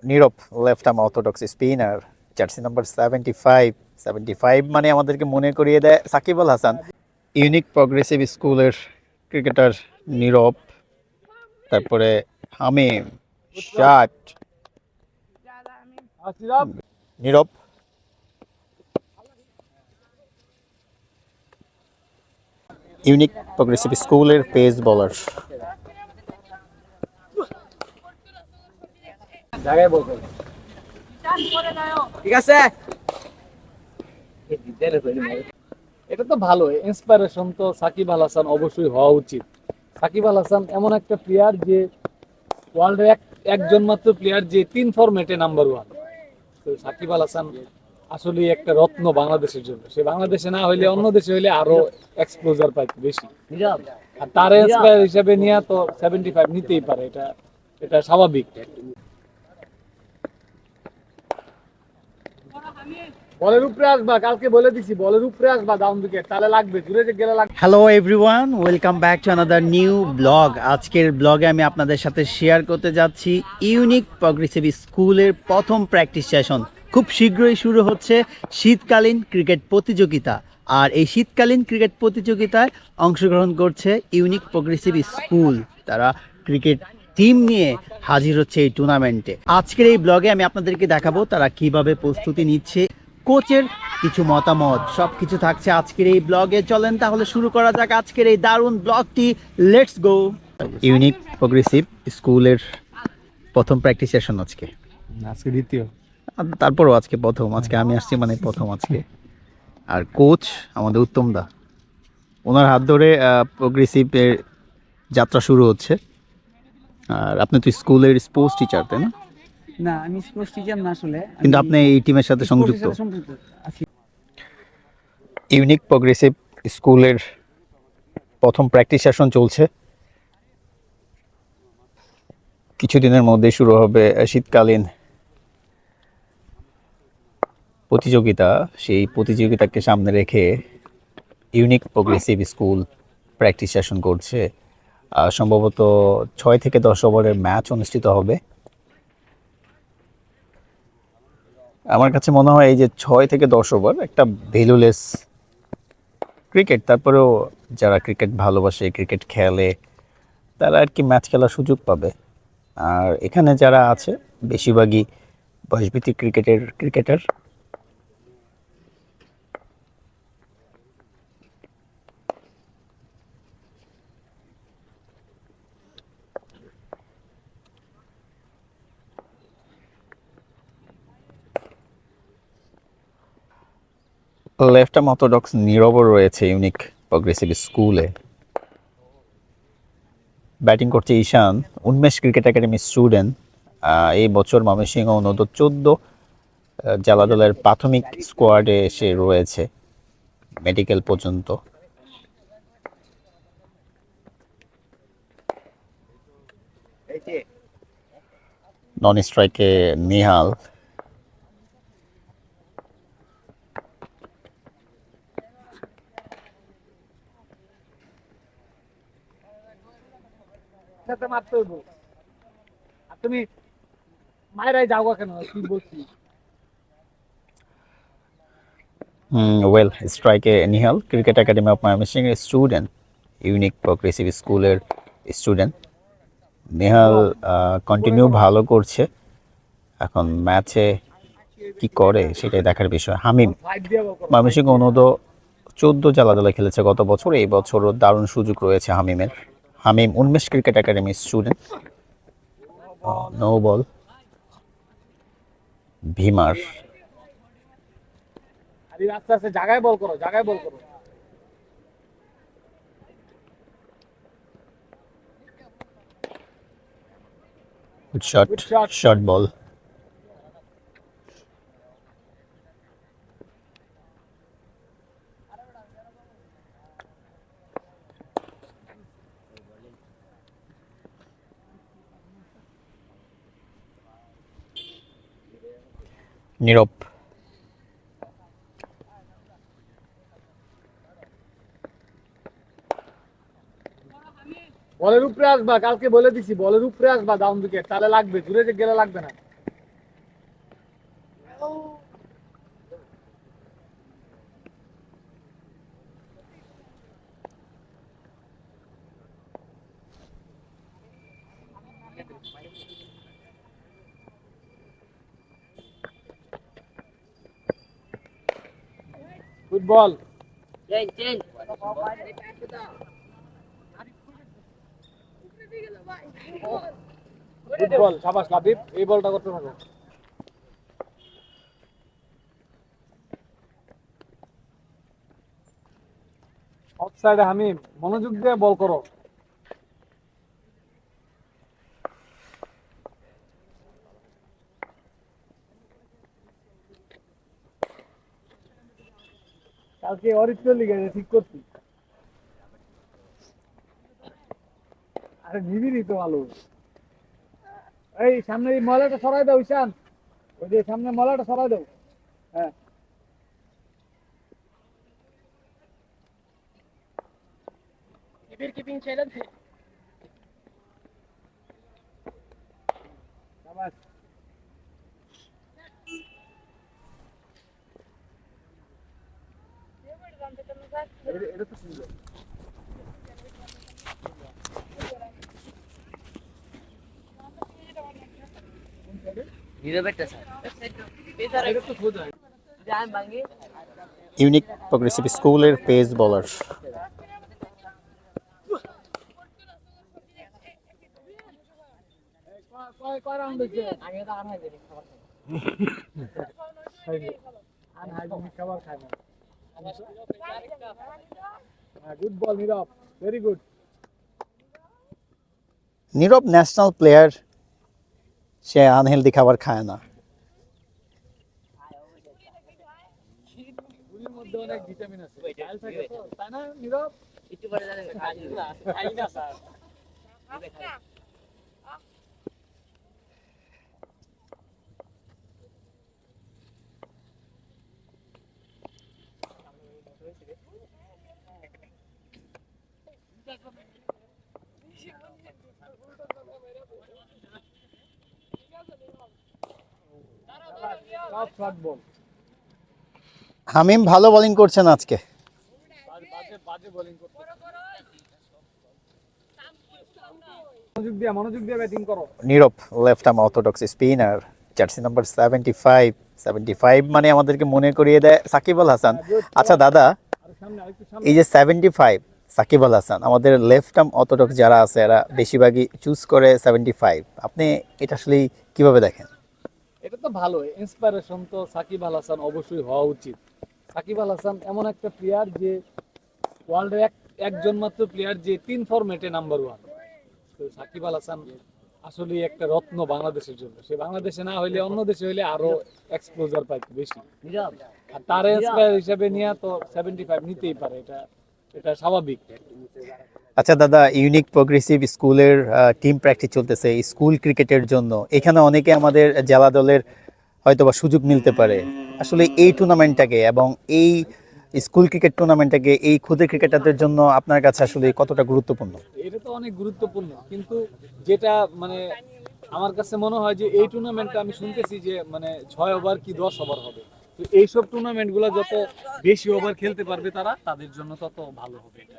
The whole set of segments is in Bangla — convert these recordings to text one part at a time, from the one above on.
নীরব left arm orthodox spinner, jersey number 75। 75 মানে আমাদেরকে মনে করিয়ে দেয় সাকিব আল হাসান। ইউনিক প্রগ্রেসিভ স্কুলের ক্রিকেটার নীরব, তারপরে হামিম, শাট, নীরব, ইউনিক প্রগ্রেসিভ স্কুলের পেস বোলার। ঠিক আছে, এটা তো ভালো ইন্সপিরেশন। তো সাকিব আল হাসান অবশ্যই হওয়া উচিত। সাকিব আল হাসান এমন একটা প্লেয়ার যে ওয়ার্ল্ডের একজন মাত্র প্লেয়ার যে 3 ফরম্যাটে নাম্বার 1। তো সাকিব আল হাসান আসলে একটা রত্ন বাংলাদেশের জন্য। সে বাংলাদেশে না হইলে অন্য দেশে হইলে আরো এক্সপোজার পাইতো বেশি। আর তার ইন্সপায়ার হিসেবে নিয়ে তো 75 নিতেই পারে, এটা এটা স্বাভাবিক। বলের উপরে আসবা, কালকে বলে দিছি বলের উপরে আসবা, ডাউন উইকেট তাহলে লাগবে, দূরে গেলে লাগবে। Hello everyone, welcome back to another new blog. আজকের ব্লগে আমি আপনাদের সাথে শেয়ার করতে যাচ্ছি ইউনিক প্রগ্রেসিভ স্কুলের প্রথম প্র্যাকটিস সেশন। খুব শীঘ্রই শুরু হচ্ছে শীতকালীন ক্রিকেট প্রতিযোগিতা। আর এই শীতকালীন ক্রিকেট প্রতিযোগিতায় অংশগ্রহণ করছে ইউনিক প্রগ্রেসিভ স্কুল। তারা ক্রিকেট টিম নিয়ে হাজির হচ্ছে এই টুর্নামেন্টে। আজকের এই ব্লগে আমি আপনাদেরকে দেখাবো তারা কিভাবে প্রস্তুতি নিচ্ছে, কোচের কিছু মতামত, সবকিছু থাকছে আজকের এই ব্লগে। চলেন তাহলে শুরু করা যাক আজকের এই দারুণ ব্লগটি। Let's go. ইউনিক প্রগ্রেসিভ স্কুলের প্রথম প্র্যাকটিস সেশন আজকে, আজকে দ্বিতীয়। তারপরও আজকে প্রথম, আজকে আমি আসছি মানে প্রথম আজকে। আর কোচ আমাদের উত্তম দা, ওনার হাত ধরে প্রগ্রেসিভের যাত্রা শুরু হচ্ছে। আর আপনি তো স্কুলের স্পোর্টস টিচার, তাই না? না, আমি স্পোর্টস টিচার না আসলে, কিন্তু আপনি এই টিমের সাথে সংযুক্ত। আছি। ইউনিক প্রগ্রেসিভ স্কুলের প্রথম প্র্যাকটিস সেশন চলছে। কিছুদিনের মধ্যে শুরু হবে শীতকালীন প্রতিযোগিতা। সেই প্রতিযোগিতাকে সামনে রেখে unique progressive school practice session করছে। সম্ভবত 6 থেকে 10 ওভারের ম্যাচ অনুষ্ঠিত হবে। আমার কাছে মনে হয় এই যে 6 থেকে 10 ওভার একটা ভ্যালুলেস ক্রিকেট, তারপরেও যারা ক্রিকেট ভালোবাসে, ক্রিকেট খেলে, তারা আর কি ম্যাচ খেলার সুযোগ পাবে। আর এখানে যারা আছে বেশিরভাগই বয়সভিত্তিক ক্রিকেটার। লেফট আর্ম অর্থোডক্স নীরবও রয়েছে ইউনিক প্রগ্রেসিভ স্কুলে। ব্যাটিং করছে ঈশান, উন্মেষ ক্রিকেট একাডেমি স্টুডেন্ট। এই বছর ময়মনসিংহ অনূর্ধ্ব 14 জেলা দলের প্রাথমিক স্কোয়াডে এসে রয়েছে মেডিকেল পর্যন্ত। নন স্ট্রাইকে নিহাল, সাথে মারতে হইব। আর তুমি মায়েরাই যাও কেন, কি বলছি? ওয়েল স্ট্রাইকে Nihal, cricket academy of Mymensingh student, unique progressive স্কুলের স্টুডেন্ট। নিহাল কন্টিনিউ ভালো করছে, এখন ম্যাচে কি করে সেটাই দেখার বিষয়। হামিম ময়মনসিংহ অনূর্ধ্ব 14 জেলা দলে খেলেছে গত বছর, এই বছরও দারুণ সুযোগ রয়েছে হামিমের। হামিম উন্মেষ cricket academy student. No ball, ভীমার, আরে আস্তে আস্তে জায়গায় বল করো, জায়গায় বল করো। Good shot, short ball. নীরব, বলের উপরে আসবা, কালকে বলে দিছি বলের উপরে আসবা, ডাউন উইকেট তাহলে লাগবে, দূরে গেলে লাগবে না। গুড বল, গুড বল, শাবাশ লাবিব, এই বলটা করতে থাকো। অফসাইডে হামিম, মনোযোগ দিয়ে বল করো। কালকে অরিত্র লিগে ঠিক করছি। আরে নিবিড়ই তো ভালো। এই সামনে এই ময়লাটা সরাই দাও ঈশান, ওই যে সামনে ময়লাটা সরাই দাও। হ্যাঁ, শাবাশ। এটা তো সুন্দর। এটা তো সোজা। ইউনিক প্রগ্রেসিভ স্কুলের পেস বোলার। কয় রাউন্ড হয়েছে? আনহাইজেনিক খাবার খায় না। গুড বল নীরব, ভেরি গুড। নীরব ন্যাশনাল প্লেয়ার, সে আনহেলদি খাবার খায় না। পুরীর মধ্যে অনেক ভিটামিন আছে, ডাল থাকে তো, তাই না নীরব? খাই না sir. Top shot ball. Hamim ভালো বোলিং করছেন আজকে। বাজে বাজে বোলিং করতে। মনোযোগ দিয়ে ব্যাটিং করো। Nirob left arm orthodox spinner, jersey number 75 মানে আমাদেরকে মনে করিয়ে দেয় সাকিব আল হাসান। আচ্ছা দাদা, আর সামনে আরেকটু সামনে। এই যে 75 সাকিব আল হাসান, আমাদের লেফট আর্ম অর্থোডক্স যারা আছে এরা বেশিরভাগই চুজ করে 75, আপনি এটা আসলে কিভাবে দেখেন? এটা তো ভালো ইন্সপিরেশন, তো সাকিব আল হাসান অবশ্যই হওয়া উচিত। সাকিব আল হাসান এমন একটা প্লেয়ার যে ওয়ার্ল্ডের একজন মাত্র প্লেয়ার যে 3 ফরম্যাটে নাম্বার 1। তো সাকিব আল হাসান আসলে একটা রত্ন বাংলাদেশের জন্য। সে বাংলাদেশে না হইলে অন্য দেশে হইলে আরো এক্সপোজার পাইতো বেশি। আর তার ইন্সপায়ার হিসেবে নিয়ে তো 75 নিতেই পারে, এটা এটা স্বাভাবিক। আচ্ছা দাদা, ইউনিক প্রগ্রেসিভ স্কুলের টিম প্র্যাকটিস চলতেছে স্কুল ক্রিকেটের জন্য। এখানে অনেকে আমাদের জেলা দলের হয়তোবা সুযোগ মিলতে পারে। আসলে এই টুর্নামেন্টটাকে এবং এই স্কুল ক্রিকেট টুর্নামেন্টটাকে এই ক্ষুদে ক্রিকেটারদের জন্য আপনার কাছে আসলে কতটা গুরুত্বপূর্ণ? এটা তো অনেক গুরুত্বপূর্ণ, কিন্তু যেটা মানে আমার কাছে মনে হয় যে এই টুর্নামেন্টটা আমি শুনতেছি যে মানে 6 ওভার কি 10 ওভার হবে। তো এইসব টুর্নামেন্টগুলো যত বেশি ওভার খেলতে পারবে তারা, তাদের জন্য তত ভালো হবে। এটা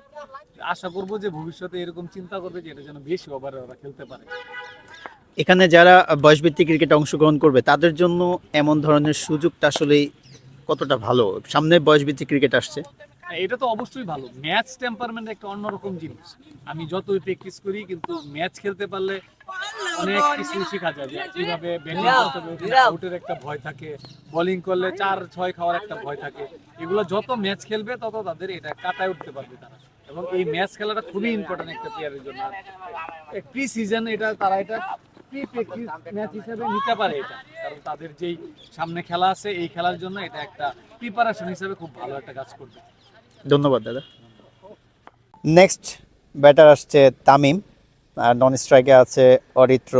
আশা করব যে ভবিষ্যতে এরকম চিন্তা করবে যে এটা যেন বেশি ওভারে ওরা খেলতে পারে। এখানে যারা বয়সভিত্তিক ক্রিকেটে অংশগ্রহণ করবে তাদের জন্য এমন ধরনের সুযোগটা আসলে কতটা ভালো? সামনে বয়সভিত্তিক ক্রিকেট আসছে। হ্যাঁ, এটা তো অবশ্যই ভালো। ম্যাচ টেম্পারমেন্ট একটা অন্যরকম জিনিস। আমি যতই প্র্যাকটিস করি কিন্তু ম্যাচ খেলতে পারলে অনেক কিছু শেখা যায়, যে কিভাবে ব্যাটিং করতে হবে, আউটের একটা ভয় থাকে, বোলিং করলে 4-6 খাওয়ার একটা ভয় থাকে। এগুলো যত ম্যাচ খেলবে তত তাদের এটা কাটায় উঠতে পারবে তারা। এবং এই ম্যাচ খেলাটা খুবই ইম্পর্টেন্ট একটা প্লেয়ারের জন্য। প্রি সিজন এটা তারা এটা প্রি প্র্যাকটিস ম্যাচ হিসেবে নিতে পারে এটা, কারণ তাদের যেই সামনে খেলা আছে এই খেলার জন্য এটা একটা প্রিপারেশন হিসেবে খুব ভালো একটা কাজ করবে। ধন্যবাদ দাদা। নেক্সট ব্যাটার আসছে তামিম, আর নন স্ট্রাইকে আছে অরিত্র।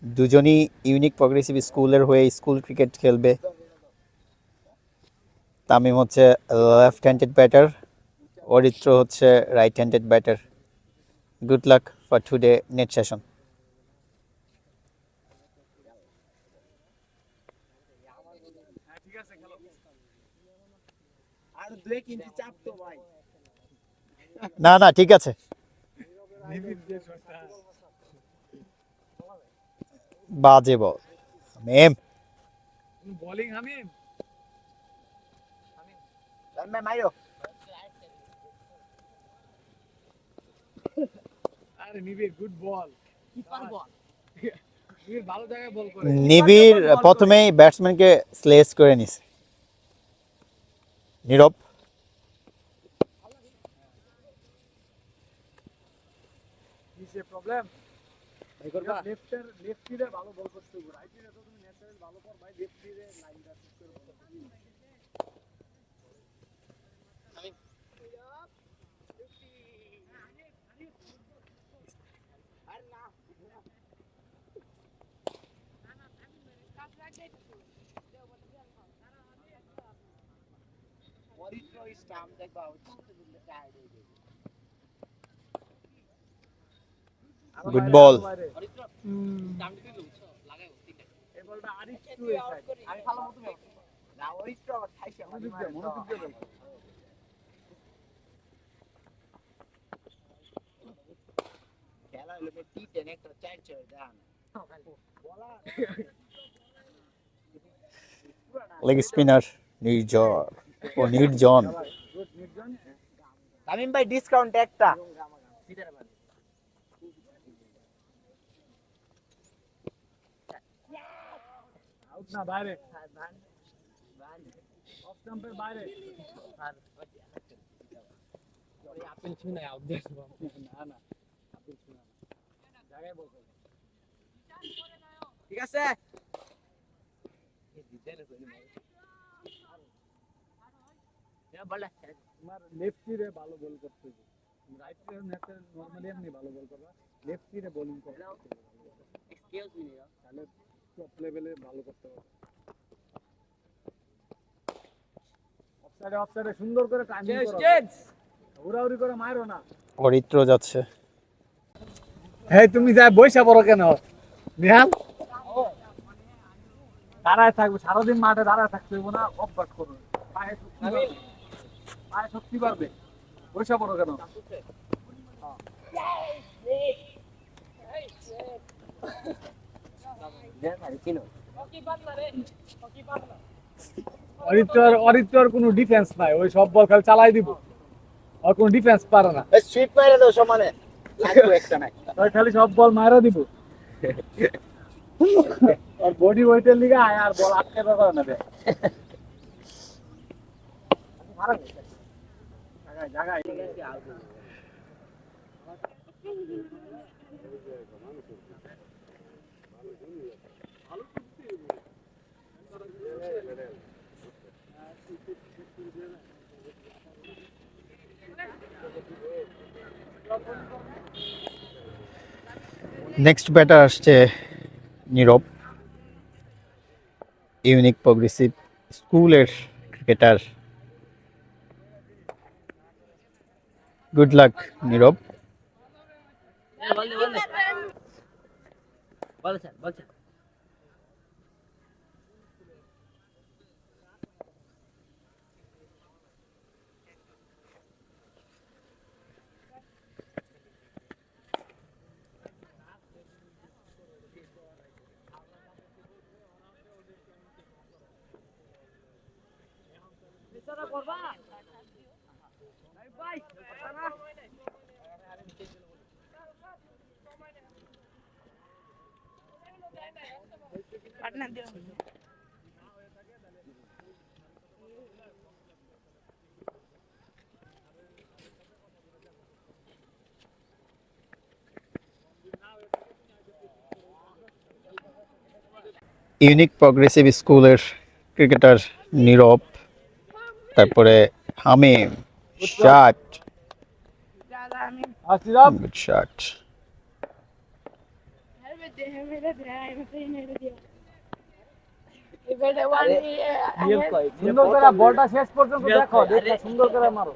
দুজনই ইউনিক প্রগ্রেসিভ স্কুলের হয়ে স্কুল ক্রিকেট খেলবে। তামিম হচ্ছে লেফট হ্যান্ডেড ব্যাটার, অরিত্র হচ্ছে right handed batter. Good luck for today net session. ঠিক আছে খেলো। আর 2 ইঞ্চি চাপ তো ভাই। না না ঠিক আছে। নিবিড় যে শটটা। বাজে বল মেম। বোলিং হামিম। রান মাইরো। আরে নিবিড় গুড বল। কিপার বল। নিবিড় ভালো জায়গায় বল করে। নিবিড় প্রথমেই ব্যাটসম্যানকে স্লেস করে নিছে। নীরব কিসে প্রবলেম? ভাই করবা লেফটিরে ভালো বল করতে হবে। রাইটিরে তো তুমি ন্যাচারাল ভালো কর ভাই, লেফটিরে লাইনটা ঠিক করে বল। অরিত্র স্টাম্প দেখবা টায়ার্ড হয়ে যাবে। Good ball. অরিত্র স্টাম্প দিতে বুঝছো লাগাও তিনটা। এই বলটা আরেকটু এই সাইড। আমি ভালো মতো না অরিত্র খাইছে মনোযোগ দে বল। খেলা হলো টি10 একটা 4-4 দেন। লেগ স্পিনার নির্জন ও নির্জন। তামিম ভাই ডিসকাউন্ট একটা। আউট না বাইরে। অফ স্টাম্পের বাইরে। আপেল ছুঁয়ে আউট দিয়ে না না আপেল ছুঁয়ে না জায়গায় বল করবে। ঠিক আছে। তোমার লেফটিরে ভালো বল করতে হবে, রাইটে ন্যাচারাল নরমালি এমনি ভালো বল করবা, লেফটিরে বোলিং করতে হবে তাহলে টপ লেভেলে ভালো করতে হবে। অফসাইডে সুন্দর করে টাইমিং করো, উড়াউড়ি করে মারো না। অরিত্র যাচ্ছে। এই তুমি যা বইসা পড়ো কেন নিহাল? দাঁড়ায় থাকবে সারাদিন মাঠে, দাঁড়ায় থাকতে হইব না, অভ্যাস করো। পায়ে শক্তি পারবে, বইসা পড়ো কেন? অরিত্রর কোনো ডিফেন্স নাই, ওই সব বল খালি চালাই দিব, আর কোনো ডিফেন্স পারে না। সুইপ মাইরা দাও সমানে লাগবে একটা না একটা। ওই খালি সব বল মাইরা দিব, আর বডি ওয়েটের লিগে আয় আর বল আটকে পারে না রে। জায়গায় নেক্সট ব্যাটার আসছে নীরব, ইউনিক প্রোগ্রেসিভ স্কুলের ক্রিকেটার। গুড লাক নীরব। ইউনিক প্রোগ্রেসিভ স্কুলের ক্রিকেটার নীরব, তারপরে হামিম শট, গুড শট। সুন্দর করে বলটা শেষ পর্যন্ত দেখো, দেখো সুন্দর করে মারো।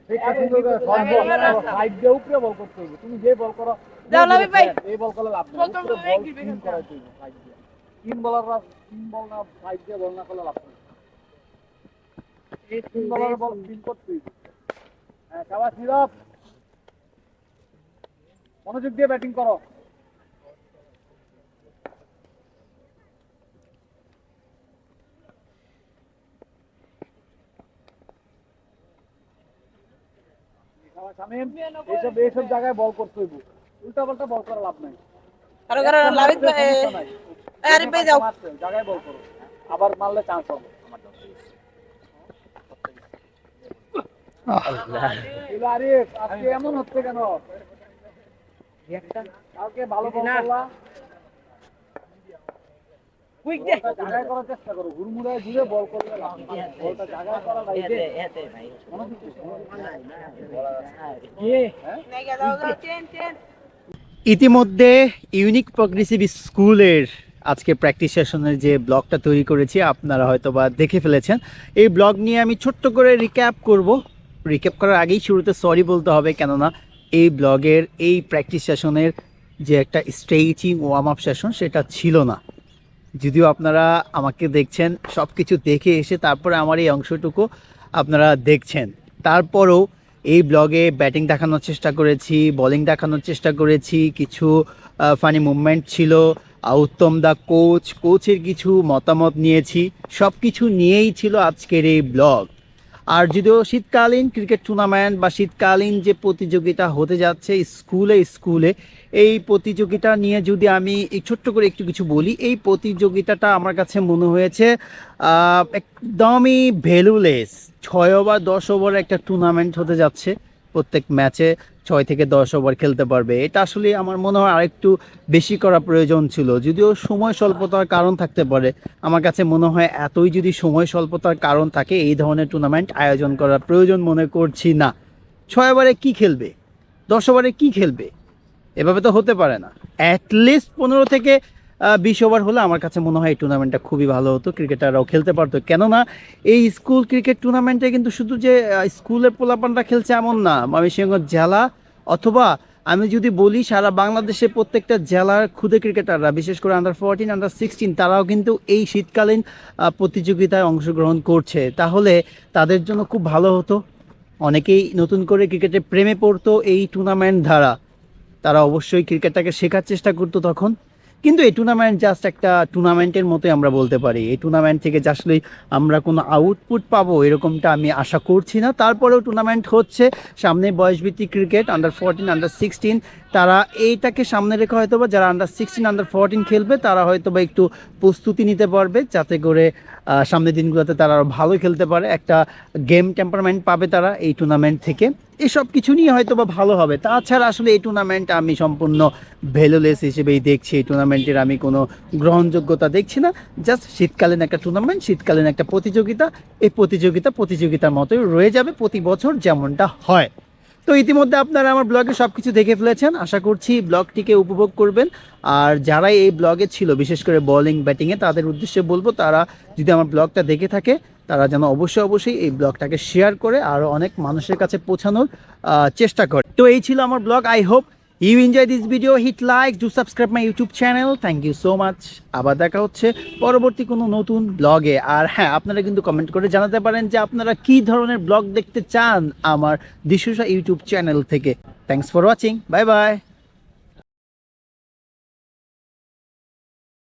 সাইড দিয়ে উপরে বল করতে হবে, তুমি যে বল করো যাও লাভি ভাই। এই বল করলে লাভ নেই, প্রথম উপরে বলে বল গিরবে তিন খেলতে করাইতে হবে সাইড দিয়ে। তিন বলাররা তিন বল না সাইড দিয়ে বল না করলে লাভ নেই, তিন বলার বল তিন করতে হবে। হ্যাঁ শাবাশ নীরব, মনোযোগ দিয়ে ব্যাটিং করো। শাবাশ শামীম, এইসব জায়গায় বল করতে হইব, উল্টা পাল্টা বল করা লাভ নাই। কারো কারো লাভি ভাই সমস্যা নাই। আরে ভাই যাও মারছে, জায়গায় বল করো, আবার মারলে চান্স হবে। এলো আরিফ, আজকে এমন হচ্ছে কেন? কালকে ভালো বল করলা, কুইক দে বলটা জায়গায় করার চেষ্টা করো, হুড়মুড়ায় ঘুরে বল করলে লাভ নেই। বলটা জায়গায় করা লাগবে। মনোযোগ দিয়ে, হ্যাঁ? নেগা দাও দাও চেন চেন ইতিমধ্যে ইউনিক প্রগ্রেসিভ স্কুলের আজকে প্র্যাকটিস সেশনের যে ব্লগটা তৈরি করেছি আপনারা হয়তো বা দেখে ফেলেছেন। এই ব্লগ নিয়ে আমি ছোট্ট করে রিক্যাপ করব। রিক্যাপ করার আগেই শুরুতে সরি বলতে হবে, কেননা এই ব্লগের এই প্র্যাকটিস সেশনের যে একটা স্ট্রেচিং ওয়ার্ম আপ সেশন সেটা ছিল না। যদিও আপনারা আমাকে দেখছেন, সব কিছু দেখে এসে তারপরে আমার এই অংশটুকু আপনারা দেখছেন, তারপরেও এই ব্লগে ব্যাটিং দেখানোর চেষ্টা করেছি, বোলিং দেখানোর চেষ্টা করেছি, কিছু ফানি মুভমেন্ট ছিল, উত্তম দা কোচের কিছু মতামত নিয়েছি, সব কিছু নিয়েই ছিল আজকের এই ব্লগ। আর যদিও শীতকালীন ক্রিকেট টুর্নামেন্ট বা শীতকালীন যে প্রতিযোগিতা হতে যাচ্ছে স্কুলে এই প্রতিযোগিতা নিয়ে যদি আমি এই ছোট্ট করে একটু কিছু বলি, এই প্রতিযোগিতাটা আমার কাছে মনে হয়েছে একদমই ভ্যালুলেস। 6 ওভার 10 ওভার একটা টুর্নামেন্ট হতে যাচ্ছে, প্রত্যেক ম্যাচে 6 থেকে 10 ওভার খেলতে পারবে। এটা আসলে আমার মনে হয় আরেকটু বেশি করা প্রয়োজন ছিল, যদিও সময় স্বল্পতার কারণ থাকতে পারে। আমার কাছে মনে হয় এতই যদি সময় স্বল্পতার কারণ থাকে এই ধরনের টুর্নামেন্ট আয়োজন করার প্রয়োজন মনে করছি না। 6 ওভারে কি খেলবে, 10 ওভারে কি খেলবে, এভাবে তো হতে পারে না। অ্যাটলিস্ট 15 থেকে 20 ওভার হলে আমার কাছে মনে হয় এই টুর্নামেন্টটা খুবই ভালো হতো, ক্রিকেটাররাও খেলতে পারতো। কেননা এই স্কুল ক্রিকেট টুর্নামেন্টে কিন্তু শুধু যে স্কুলের পোলাপানরা খেলছে এমন না, ময়মনসিংহ জেলা অথবা আমি যদি বলি সারা বাংলাদেশে প্রত্যেকটা জেলার ক্ষুদে ক্রিকেটাররা, বিশেষ করে আন্ডার 14 আন্ডার 16 তারাও কিন্তু এই শীতকালীন প্রতিযোগিতায় অংশগ্রহণ করছে। তাহলে তাদের জন্য খুব ভালো হতো, অনেকেই নতুন করে ক্রিকেটের প্রেমে পড়তো এই টুর্নামেন্ট দ্বারা, তারা অবশ্যই ক্রিকেটটাকে শেখার চেষ্টা করতো তখন। কিন্তু এই টুর্নামেন্ট জাস্ট একটা টুর্নামেন্টের মতোই আমরা বলতে পারি। এই টুর্নামেন্ট থেকে যে আসলে আমরা কোনো আউটপুট পাবো এরকমটা আমি আশা করছি না। তারপরেও টুর্নামেন্ট হচ্ছে, সামনে বয়সভিত্তিক ক্রিকেট আন্ডার 14 আন্ডার 16 তারা এইটাকে সামনে রেখে হয়তো বা যারা আন্ডার 16 আন্ডার 14 খেলবে তারা হয়তো বা একটু প্রস্তুতি নিতে পারবে, যাতে করে সামনের দিনগুলোতে তারা আরও ভালো খেলতে পারে, একটা গেম টেম্পারমেন্ট পাবে তারা এই টুর্নামেন্ট থেকে। এসব কিছু নিয়ে হয়তো বা ভালো হবে। তাছাড়া আসলে এই টুর্নামেন্ট আমি সম্পূর্ণ ভ্যালুলেস হিসেবেই দেখছি। এই টুর্নামেন্টের আমি কোনো গ্রহণযোগ্যতা দেখছি না। জাস্ট শীতকালীন একটা টুর্নামেন্ট, শীতকালীন একটা প্রতিযোগিতা, এই প্রতিযোগিতার মতোই রয়ে যাবে প্রতি বছর যেমনটা হয়। তো ইতিমধ্যে আপনারা আমার ব্লগে সব কিছু দেখে ফেলেছেন, আশা করছি ব্লগটিকে উপভোগ করবেন। আর যারা এই ব্লগে ছিল, বিশেষ করে বোলিং ব্যাটিংয়ে, তাদের উদ্দেশ্যে বলবো তারা যদি আমার ব্লগটা দেখে থাকে তারা যেন অবশ্যই এই ব্লগটাকে শেয়ার করে আরও অনেক মানুষের কাছে পৌঁছানোর চেষ্টা করে। তো এই ছিল আমার blog. I hope you enjoy this video. Hit like, do subscribe my YouTube channel. Thank you so much. আবার দেখা হচ্ছে পরবর্তী কোনো নতুন ব্লগে। আর হ্যাঁ, আপনারা কিন্তু কমেন্ট করে জানাতে পারেন যে আপনারা কী ধরনের ব্লগ দেখতে চান আমার দিশুষা ইউটিউব চ্যানেল থেকে। Thanks for watching, bye bye.